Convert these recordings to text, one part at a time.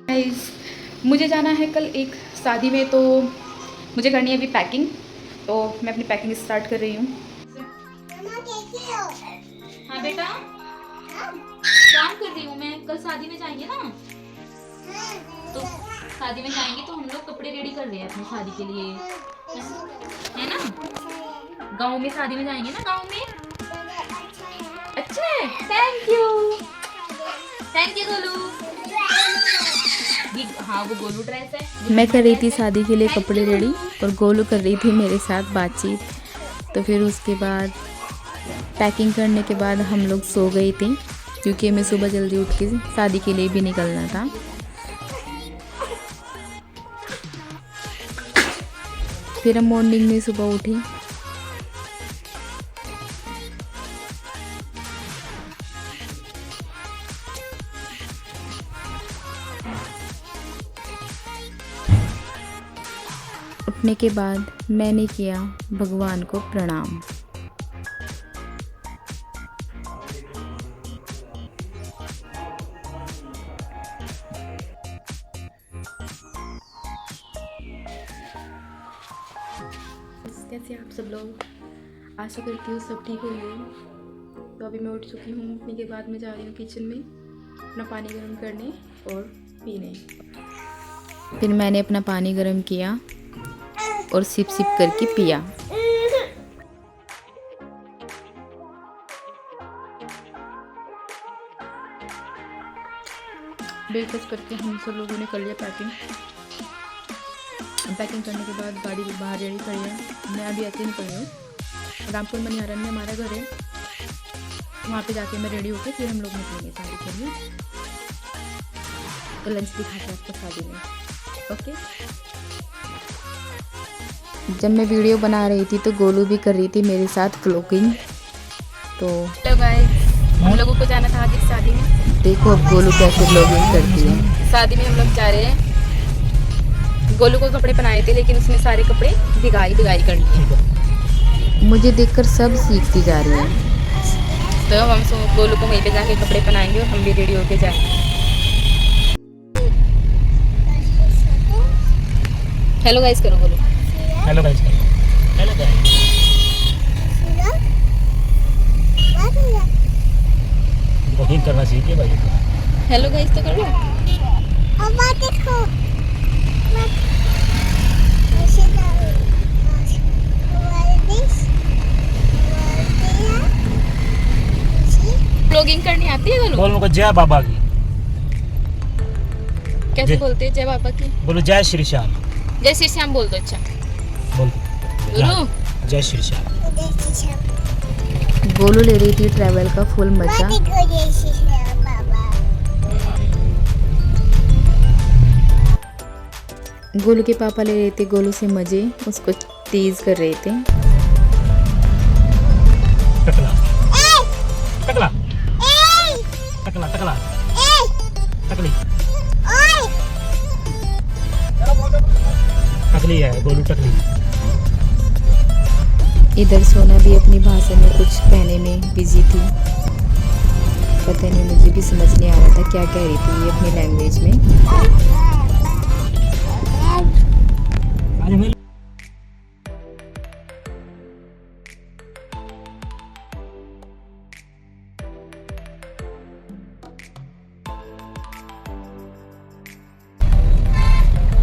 Guys, मुझे जाना है कल एक शादी में, तो मुझे करनी है अभी पैकिंग। तो मैं अपनी पैकिंग स्टार्ट कर रही हूँ। हाँ बेटा, काम कर रही हूँ मैं। कल शादी में जाएंगे ना, तो शादी में जाएंगे तो हम लोग कपड़े रेडी कर रहे हैं अपनी शादी के लिए, है ना। गांव में शादी में जाएंगे ना, गांव में। अच्छा है, थैंक यू गोलू। हाँ, वो गोलू ड्रेस है। मैं कर रही थी शादी के लिए कपड़े रेडी और गोलू कर रही थी मेरे साथ बातचीत। तो फिर उसके बाद पैकिंग करने के बाद हम लोग सो गए थे, क्योंकि हमें सुबह जल्दी उठ के शादी के लिए भी निकलना था। फिर हम मॉर्निंग में सुबह उठे। उठने के बाद मैंने किया भगवान को प्रणाम। कैसे आप सब लोग, आशा करती हूँ सब ठीक होंगे। तो अभी मैं उठ चुकी हूँ। उठने के बाद मैं जा रही हूँ किचन में अपना पानी गर्म करने और पीने। फिर मैंने अपना पानी गर्म किया और सिप सिप करके पिया। ब्रेकफास्ट करके हम सब लोगों ने कर लिया पैकिंग। पैकिंग करने के बाद गाड़ी बाहर रेडी कर लिया। मैं अभी ऐसे निकल रही हूँ। रामपुर मनिहारन में हमारा घर है, वहाँ पे जाके मैं रेडी होकर फिर हम लोग निकलेंगे शादी के लिए। तो लंच दिखाते हैं आपको शादी में, ओके। जब मैं वीडियो बना रही थी तो गोलू भी कर रही थी मेरे साथ व्लॉगिंग। तो हेलो गाइस, हम लोगों को जाना था आज एक शादी में। देखो अब गोलू कैसे व्लॉगिंग करती है। शादी में हम लोग जा रहे हैं। गोलू को कपड़े पहनाए थे, लेकिन उसने सारे कपड़े भिगाई कर लिए। मुझे देखकर सब सीखती जा रही है। तो हम गोलू को वहीं पे जाके कपड़े पहनाएंगे और हम भी रेडी होके जाएंगे। हेलो गाइस करो, बोलो hello guys. Hello guys. Walking करना सीखिए भाई। हेलो गाइस तो करो। ब्लॉगिंग करनी आती है गोलू? बोल उनको जय बाबा की। कैसे बोलते हैं जय बाबा की? बोलो जय श्री श्याम। जय श्री श्याम बोल दो। अच्छा बोल गोलू, जय श्री श्याम। गोलू ले रही थी ट्रैवल का फुल मजा। गोलू के पापा ले रहे थे गोलू से मजे, उसको टीज कर रहे थे। टकला टकला टकला टकला टकली टकली है गोलू, टकली। इधर सोना भी अपनी भाषा में कुछ कहने में बिजी थी। पता नहीं, मुझे भी समझ नहीं आ रहा था क्या कह रही थी ये अपनी लैंग्वेज में।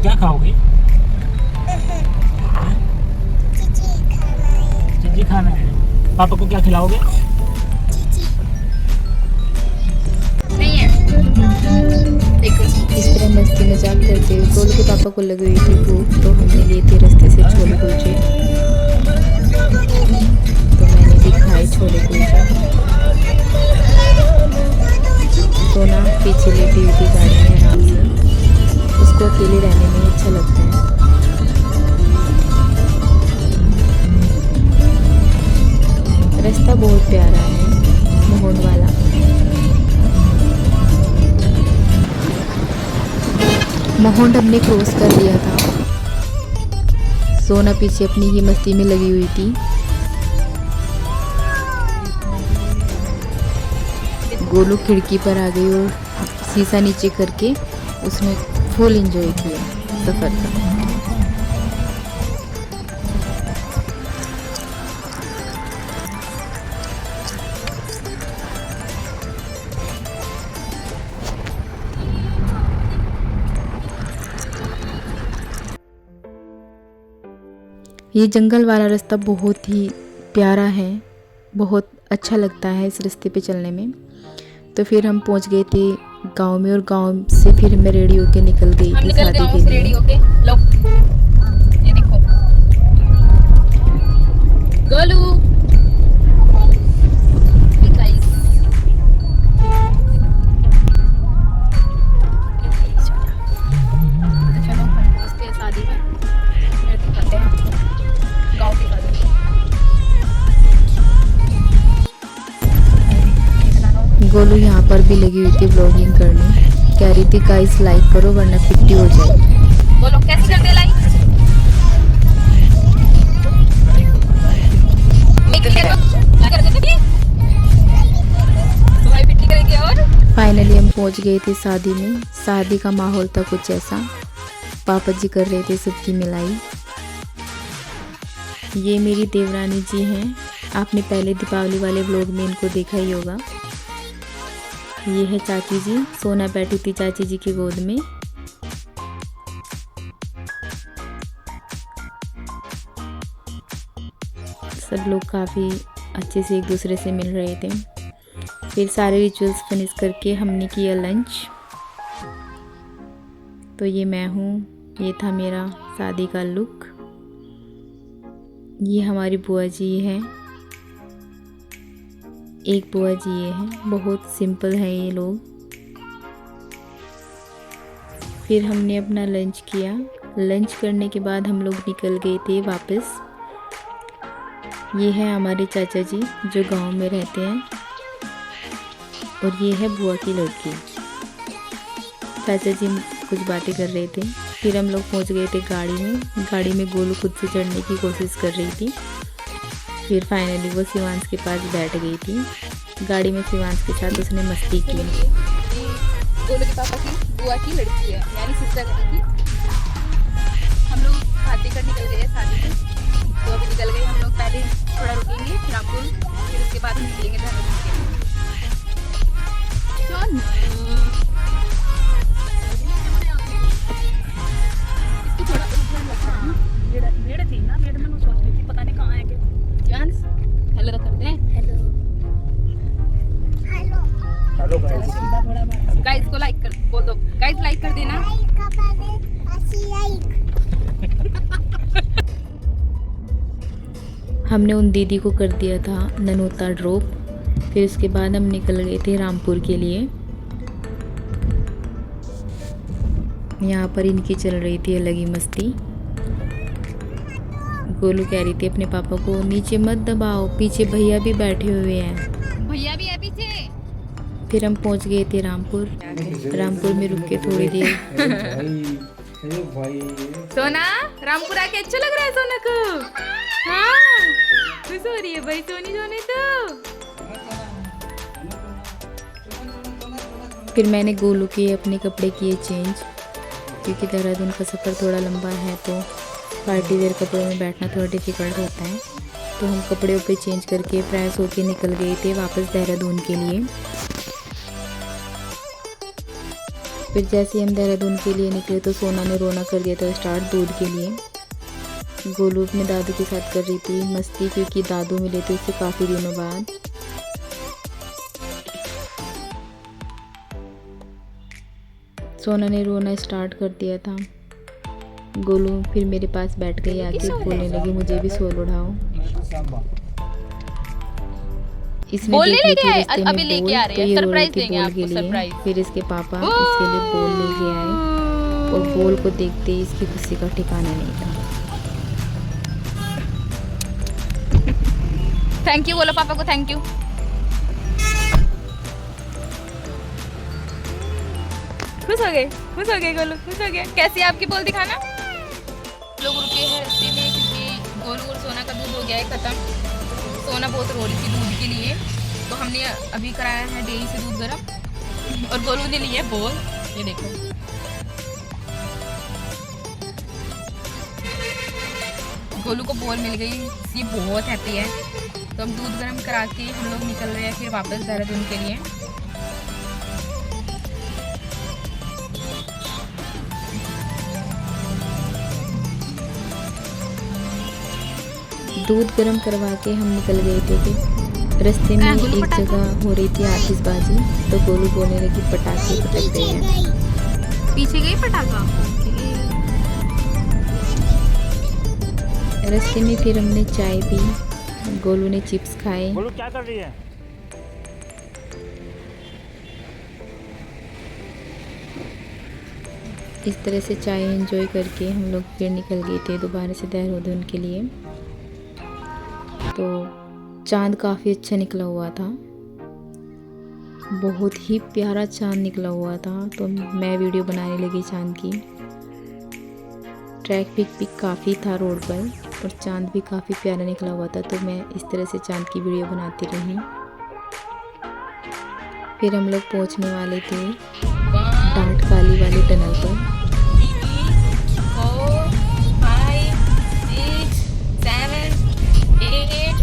क्या खाओगे? चिज्जी खाना है। पापा को क्या खिलाओगे? नहीं है। इस तरह मस्ती मजाक करते हुए गोलू के पापा को लगी हुई थी भूख, तो हमने लिए थे रास्ते से छोले कुलचे। तो मैंने भी खाए छोले कुलचे। सोना पीछे लेटी हुई थी गाड़ी में आराम से, उसको अकेले रहने में अच्छा लगता है। रास्ता बहुत प्यारा है, मोहन वाला। मोहन हमने क्रॉस कर लिया था। सोना पीछे अपनी ही मस्ती में लगी हुई थी। गोलू खिड़की पर आ गई और शीशा नीचे करके उसमें फुल एंजॉय किया सफ़र का। ये जंगल वाला रास्ता बहुत ही प्यारा है, बहुत अच्छा लगता है इस रास्ते पे चलने में। तो फिर हम पहुंच गए थे गांव में, और गांव से फिर मैं रेडी होके निकल गई थी शादी के लिए। रेडी होके लो ये देखो गोलू गाइस चलो उसके शादी में फिर दिखाते हैं गांव की शादी। गोलू यहाँ पर भी लगी हुई थी ब्लॉगिंग करने, कह रही थी गाइस लाइक करो वरना 50 हो जाएगी। बोलो कैसे करते लाइक? फाइनली हम पहुँच गए थे शादी में। शादी का माहौल था कुछ ऐसा, पापा जी कर रहे थे सबकी मिलाई। ये मेरी देवरानी जी हैं, आपने पहले दीपावली वाले व्लॉग में इनको देखा ही होगा। ये है चाची जी, सोना बैठी थी चाची जी की गोद में। सब लोग काफ़ी अच्छे से एक दूसरे से मिल रहे थे। फिर सारे रिचुअल्स फिनिश करके हमने किया लंच। तो ये मैं हूँ, ये था मेरा शादी का लुक। ये हमारी बुआ जी है, एक बुआ जी ये है, बहुत सिंपल है ये लोग। फिर हमने अपना लंच किया। लंच करने के बाद हम लोग निकल गए थे वापस। ये है हमारे चाचा जी जो गांव में रहते हैं, और ये है बुआ की लड़की। चाचा जी कुछ बातें कर रहे थे। फिर हम लोग पहुंच गए थे गाड़ी में। गाड़ी में गोलू खुद से चढ़ने की कोशिश कर रही थी। फिर फाइनली वो शिवांश के पास बैठ गई थी। गाड़ी में शिवांश के साथ उसने मस्ती की। गोलू के पापा की बुआ की लड़की है, यानी सिस्टर की। हम लोग शादी कर निकल गए शादी से, तो अभी निकल गए हम लोग। पहले थोड़ा रुकेंगे रामपुर, फिर उसके बाद हम निकलेंगे गाइस को लाइक कर बोल दो, गाइस लाइक कर देना। हमने उन दीदी को कर दिया था ननोता ड्रॉप। फिर उसके बाद हम निकल गए थे रामपुर के लिए। यहाँ पर इनकी चल रही थी अलग ही मस्ती। गोलू कह रही थी अपने पापा को नीचे मत दबाओ, पीछे भैया भी बैठे हुए हैं। भैया भी है पीछे। फिर हम पहुँच गए थे रामपुर। रामपुर में रुक के थोड़ी देर। सोना रामपुर आके अच्छा लग रहा है सोना को। हाँ खुश हो रही है भाई सोनी सोने तो। फिर मैंने गोलू के अपने कपड़े किए चेंज, क्योंकि देहरादून का सफ़र थोड़ा लंबा है तो पार्टी वेयर कपड़ों में बैठना थोड़ा डिफ़िकल्ट होता है। तो हम कपड़े पे चेंज करके फ्रेश होके निकल गए थे वापस देहरादून के लिए। फिर जैसे हम देहरादून के लिए निकले तो सोना ने रोना कर दिया था स्टार्ट दूध के लिए। गोलू अपने दादू के साथ कर रही थी मस्ती, क्योंकि दादू मिले थे उससे काफ़ी दिनों बाद। सोना ने रोना स्टार्ट कर दिया था। गोलू फिर मेरे पास बैठ गई आके, बोलने लगी मुझे भी सोल उड़ाओ। इसने बोल देख ली थी लेके रास्ते में अभी लेके बोल, आ रहे तो हैं, ये रो सरप्राइज रही थी देंगे बोल आपको, के लिए। सरप्राइज। फिर इसके पापा इसके लिए बोल लेके आए, और बोल को देखते ही इसकी खुशी का ठिकाना नहीं था। थैंक यू बोलो पापा को, थैंक यू। खुश हो गए, खुश हो गए गोलू, खुश हो गया। कैसी है आपकी बोल दिखाना। लोग रुके हैं रास्ते में क्योंकि गोलू और सोना का दूध हो गया है खत्म। सोना बहुत रो रही थी दूध के लिए, तो हमने अभी कराया है डेयरी से दूध गर्म, और गोलू ने लिए बोल। ये देखो गोलू को बॉल मिल गई, ये बहुत हैप्पी है। तो हम दूध गर्म करा के हम लोग निकल रहे हैं फिर वापस देहरादून के लिए। दूध गर्म करवा के हम निकल गए थे। फिर रास्ते में एक जगह हो रही थी आतिशबाजी, तो गोलू बोलने लगी पटाखे पटक रहे हैं। पीछे गई पटाखा। रास्ते में फिर हमने चाय पी, गोलू ने चिप्स खाए। गोलू क्या कर रही है? इस तरह से चाय एंजॉय करके हम लोग फिर निकल गए थे दोबारा से देहरादून के लिए। तो चांद काफ़ी अच्छा निकला हुआ था, बहुत ही प्यारा चांद निकला हुआ था। तो मैं वीडियो बनाने लगी चांद की। ट्रैफिक भी काफ़ी था रोड पर और चांद भी काफ़ी प्यारा निकला हुआ था, तो मैं इस तरह से चांद की वीडियो बनाती रही। फिर हम लोग पहुंचने वाले थे डांट काली वाली टनल पर। 4 5 6 7 8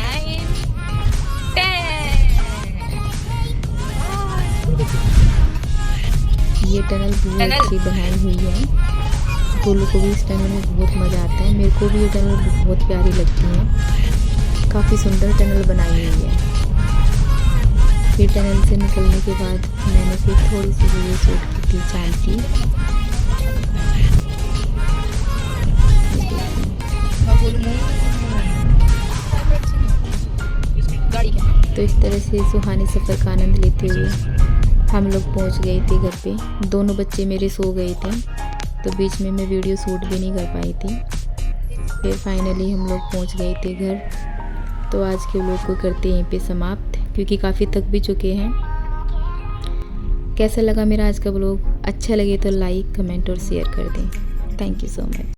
9 10। ये टनल बहुत अच्छी बनाई हुई है। गोलू को भी इस टनल में बहुत मज़ा आता है, मेरे को भी ये टनल बहुत प्यारी लगती है। काफ़ी सुंदर टनल बनाई हुई है। फिर टनल से निकलने के बाद मैंने फिर थोड़ी सी वीडियो शूट की थी चांद की। तो इस तरह से सुहानी सफ़र का आनंद लेते हुए हम लोग पहुंच गए थे घर पे। दोनों बच्चे मेरे सो गए थे, तो बीच में मैं वीडियो शूट भी नहीं कर पाई थी। फिर फाइनली हम लोग पहुंच गए थे घर। तो आज के व्लॉग को करते हैं यहीं पे समाप्त, क्योंकि काफ़ी थक भी चुके हैं। कैसा लगा मेरा आज का व्लॉग? अच्छा लगे तो लाइक, कमेंट और शेयर कर दें। Thank you so much.